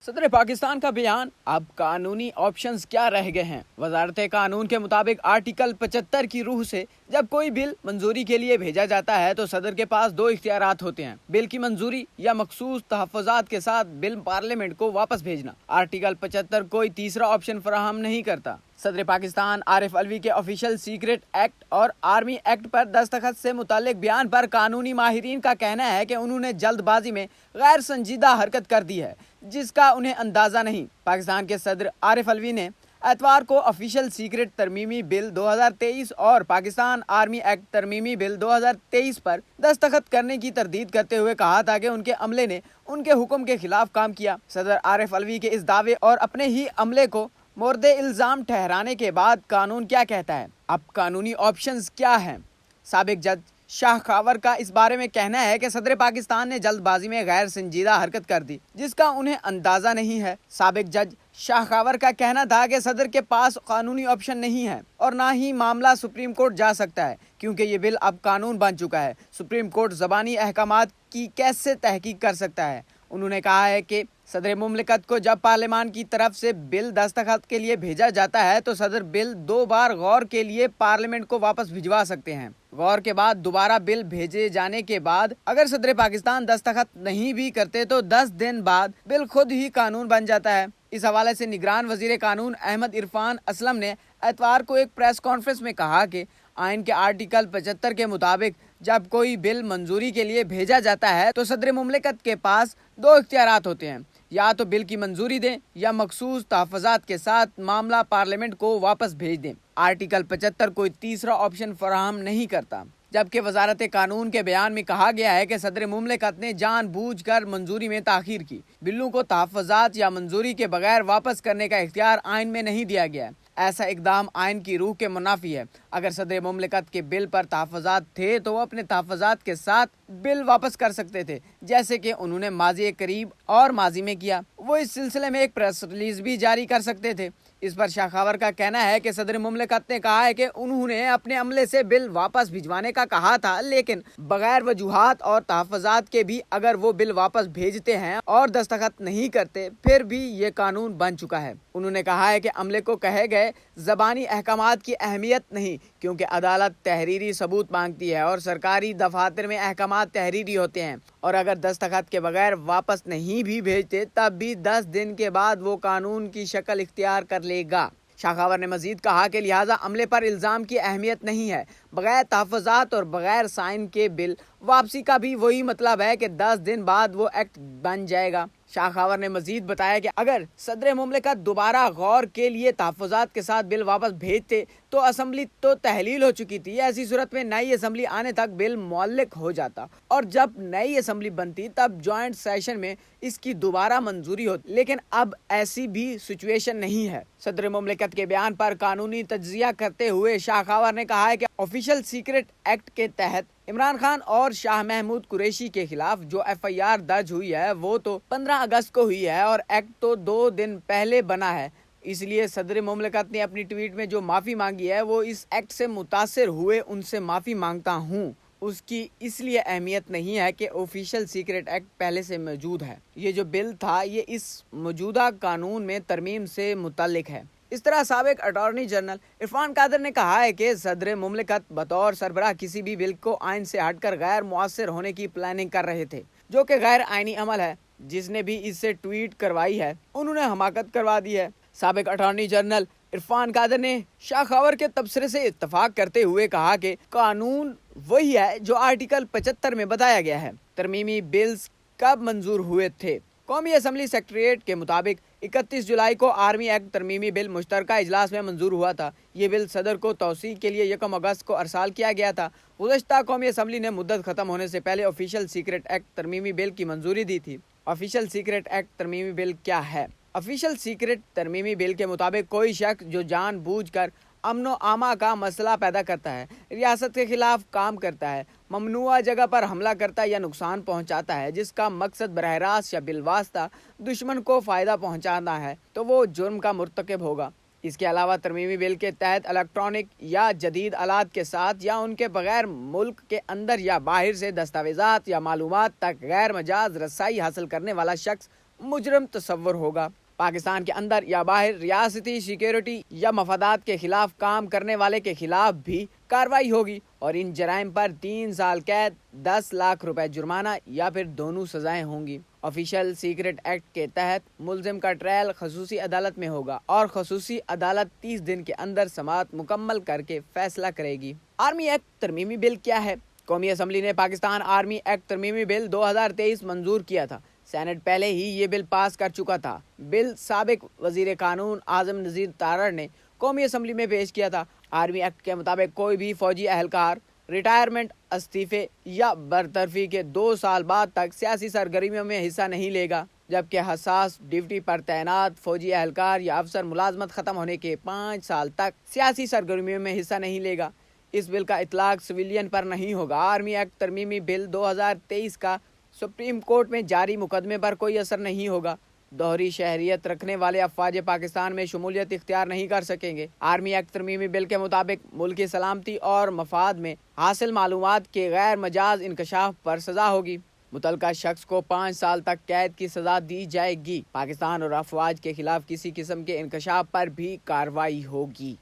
सदर पाकिस्तान का बयान, अब कानूनी ऑप्शंस क्या रह गए हैं। वजारत कानून के मुताबिक आर्टिकल 75 की रूह से जब कोई बिल मंजूरी के लिए भेजा जाता है तो सदर के पास दो इख्तियारात होते हैं, बिल की मंजूरी या मखसूस तहफ़्फ़ुज़ात के साथ बिल पार्लियामेंट को वापस भेजना। आर्टिकल 75 कोई तीसरा ऑप्शन फराहम नहीं करता। सदर पाकिस्तान आरिफ अलवी के ऑफिशियल सीक्रेट एक्ट और आर्मी एक्ट पर दस्तखत से मुतालिक बयान पर कानूनी माहिरीन का कहना है कि उन्होंने जल्दबाजी में गैर संजीदा हरकत कर दी है जिसका उन्हें अंदाजा नहीं। पाकिस्तान के सदर आरिफ अलवी ने एतवार को ऑफिशियल सीक्रेट तरमीमी बिल 2023 और पाकिस्तान आर्मी एक्ट तरमीमी बिल 2023 पर दस्तखत करने की तरदीद करते हुए कहा था कि उनके अमले ने उनके हुक्म के खिलाफ काम किया। सदर आरिफ अलवी के इस दावे और अपने ही अमले को मोर्दे इल्जाम ठहराने के बाद कानून क्या कहता है, अब कानूनी ऑप्शंस क्या हैं। साबिक जज शाह खावर का इस बारे में कहना है कि सदर पाकिस्तान ने जल्दबाजी में गैर संजीदा हरकत कर दी जिसका उन्हें अंदाजा नहीं है। साबिक जज शाह खावर का कहना था कि सदर के पास कानूनी ऑप्शन नहीं है और ना ही मामला सुप्रीम कोर्ट जा सकता है क्योंकि ये बिल अब कानून बन चुका है। सुप्रीम कोर्ट ज़बानी अहकामात की कैसे तहकीक कर सकता है। उन्होंने कहा है कि सदर मुमलिकत को जब पार्लियामान की तरफ से बिल दस्तखत के लिए भेजा जाता है तो सदर बिल 2 बार गौर के लिए पार्लियामेंट को वापस भिजवा सकते हैं। गौर के बाद दोबारा बिल भेजे जाने के बाद अगर सदर पाकिस्तान दस्तखत नहीं भी करते तो 10 दिन बाद बिल खुद ही कानून बन जाता है। इस हवाले से निगरान वजीर कानून अहमद इरफान असलम ने एतवार को एक प्रेस कॉन्फ्रेंस में कहा कि आइन के आर्टिकल 75 के मुताबिक जब कोई बिल मंजूरी के लिए भेजा जाता है तो सदर मुमलिकत के पास दो इख्तियारात होते हैं, या तो बिल की मंजूरी दें या मखसूस तहफ़्फ़ुज़ात के साथ मामला पार्लियामेंट को वापस भेज दें। आर्टिकल 75 कोई तीसरा ऑप्शन फराहम नहीं करता, जबकि वजारत कानून के बयान में कहा गया है कि सदर मुमलिकत ने जानबूझकर मंजूरी में ताख़ीर की। बिलों को तहफ़्फ़ुज़ात या मंजूरी के बगैर वापस करने का इख्तियार आइन में नहीं दिया गया है। ऐसा इकदाम आइन की रूह के मुनाफी है। अगर सदर मुमलिकत के बिल पर तहफ़्फ़ुज़ात थे तो वो अपने तहफ़्फ़ुज़ात के साथ बिल वापस कर सकते थे, जैसे कि उन्होंने माजी करीब और माजी में किया। वो इस सिलसिले में एक प्रेस रिलीज भी जारी कर सकते थे। इस पर शाह खावर का कहना है कि सदर मुमलिकत ने कहा है कि उन्होंने अपने अमले से बिल वापस भिजवाने का कहा था, लेकिन बगैर वजूहात और तहफ़्फ़ुज़ात के भी अगर वो बिल वापस भेजते हैं और दस्तखत नहीं करते फिर भी ये कानून बन चुका है। उन्होंने कहा है कि अमले को कहे गए ज़बानी अहकामात की अहमियत नहीं, क्योंकि अदालत तहरीरी सबूत मांगती है और सरकारी दफातर में अहकामात तहरीरी होते हैं, और अगर दस्तखत के बगैर वापस नहीं भी भेजते तब भी 10 दिन के बाद वो कानून की शक्ल इख्तियार कर लेगा। शाह खावर ने मजीद कहा कि लिहाजा अमले पर इल्ज़ाम की अहमियत नहीं है। बगैर तहफ़्फ़ुज़ात और बगैर साइन के बिल वापसी का भी वही मतलब है कि 10 दिन बाद वो एक्ट बन जाएगा। शाह खावर ने मजीद बताया कि अगर सदर मुमलिकत दोबारा गौर के लिए तहफ़्फ़ुज़ात के साथ बिल वापस भेजते तो असम्बली तो तहलील हो चुकी थी। ऐसी सूरत में नई असम्बली आने तक बिल मुअल्लिक हो जाता और जब नई असम्बली बनती तब जॉइंट सेशन में इसकी दोबारा मंजूरी होती, लेकिन अब ऐसी भी सिचुएशन नहीं है। सदर मुमलिकत के बयान पर कानूनी तज्ज़िया करते हुए शाह खावर ने कहा है कि ऑफिशियल सीक्रेट एक्ट के तहत इमरान खान और शाह महमूद कुरैशी के खिलाफ जो FIR दर्ज हुई है वो तो 15 अगस्त को हुई है और एक्ट तो 2 दिन पहले बना है। इसलिए सदर मुमलिकत ने अपनी ट्वीट में जो माफ़ी मांगी है वो इस एक्ट से मुतासिर हुए उनसे माफ़ी मांगता हूँ। उसकी इसलिए अहमियत नहीं है कि ऑफिशियल सीक्रेट एक्ट पहले से मौजूद है। ये जो बिल था ये इस मौजूदा कानून में तरमीम से मुतल्लिक है। इस तरह साबिक अटॉर्नी जनरल इरफान कादर ने कहा है कि सदर मुमलिकत बतौर सरबराह किसी भी बिल को आइन से हटकर गैर मुअस्सिर होने की प्लानिंग कर रहे थे, जो कि गैर आइनी अमल है। जिसने भी इससे ट्वीट करवाई है उन्होंने हमाकत करवा दी है। साबिक अटॉर्नी जनरल इरफान कादर ने शाह खावर के तबसरे से इत्तफाक करते हुए कहा कि कानून वही है जो आर्टिकल 75 में बताया गया है। तरमीमी बिल्स कब मंजूर हुए थे? कौमी असम्बली सेक्रेटरीट के मुताबिक 31 जुलाई को आर्मी एक्ट तरमीमी बिल मुश्तरका इजलास में मंजूर हुआ था। ये बिल सदर को तौसीक के लिए 1 अगस्त को अरसाल किया गया था। गुज़श्ता कौमी असम्बली ने मुद्दत ख़त्म होने से पहले ऑफिशियल सीक्रेट एक्ट तरमीमी बिल की मंजूरी दी थी। ऑफिशियल सीक्रेट एक्ट तरमीमी बिल क्या है? ऑफिशियल सीक्रेट तरमीमी बिल के मुताबिक कोई शख्स जो जानबूझकर अमनो आमा का मसला पैदा करता है, रियासत के खिलाफ काम करता है, ममनुआ जगह पर हमला करता है या नुकसान पहुंचाता है जिसका मकसद बरह रास्त या बिलवास्ता दुश्मन को फ़ायदा पहुंचाना है तो वो जुर्म का मुर्तकब होगा। इसके अलावा तरमीमी बिल के तहत इलेक्ट्रॉनिक या जदीद आलात के साथ या उनके बगैर मुल्क के अंदर या बाहर से दस्तावेज़ात या मालूमात तक गैर मजाज रसाई हासिल करने वाला शख्स مجرم تصور ہوگا۔ پاکستان کے اندر یا باہر ریاستی سیکیورٹی یا مفادات کے خلاف کام کرنے والے کے خلاف بھی کارروائی ہوگی اور ان جرائم پر 3 سال قید، 10 لاکھ روپے جرمانہ یا پھر دونوں سزائیں ہوں گی۔ آفیشل سیکرٹ ایکٹ کے تحت ملزم کا ٹرائل خصوصی عدالت میں ہوگا اور خصوصی عدالت 30 دن کے اندر سماعت مکمل کر کے فیصلہ کرے گی۔ آرمی ایکٹ ترمیمی بل کیا ہے؟ قومی اسمبلی نے پاکستان آرمی ایکٹ ترمیمی بل 2023 منظور کیا تھا۔ سینٹ پہلے ہی یہ بل پاس کر چکا تھا۔ بل سابق وزیر قانون اعظم نذیر تارڑ نے قومی اسمبلی میں پیش کیا تھا۔ آرمی ایکٹ کے مطابق کوئی بھی فوجی اہلکار ریٹائرمنٹ، استعفے یا برطرفی کے 2 سال بعد تک سیاسی سرگرمیوں میں حصہ نہیں لے گا، جبکہ حساس ڈیوٹی پر تعینات فوجی اہلکار یا افسر ملازمت ختم ہونے کے 5 سال تک سیاسی سرگرمیوں میں حصہ نہیں لے گا۔ اس بل کا اطلاق سویلین پر نہیں ہوگا۔ آرمی ایکٹ ترمیمی بل 2023 کا سپریم کورٹ میں جاری مقدمے پر کوئی اثر نہیں ہوگا۔ دوہری شہریت رکھنے والے افواج پاکستان میں شمولیت اختیار نہیں کر سکیں گے۔ آرمی ایکٹ ترمیمی بل کے مطابق ملکی سلامتی اور مفاد میں حاصل معلومات کے غیر مجاز انکشاف پر سزا ہوگی۔ متعلقہ شخص کو 5 سال تک قید کی سزا دی جائے گی۔ پاکستان اور افواج کے خلاف کسی قسم کے انکشاف پر بھی کارروائی ہوگی۔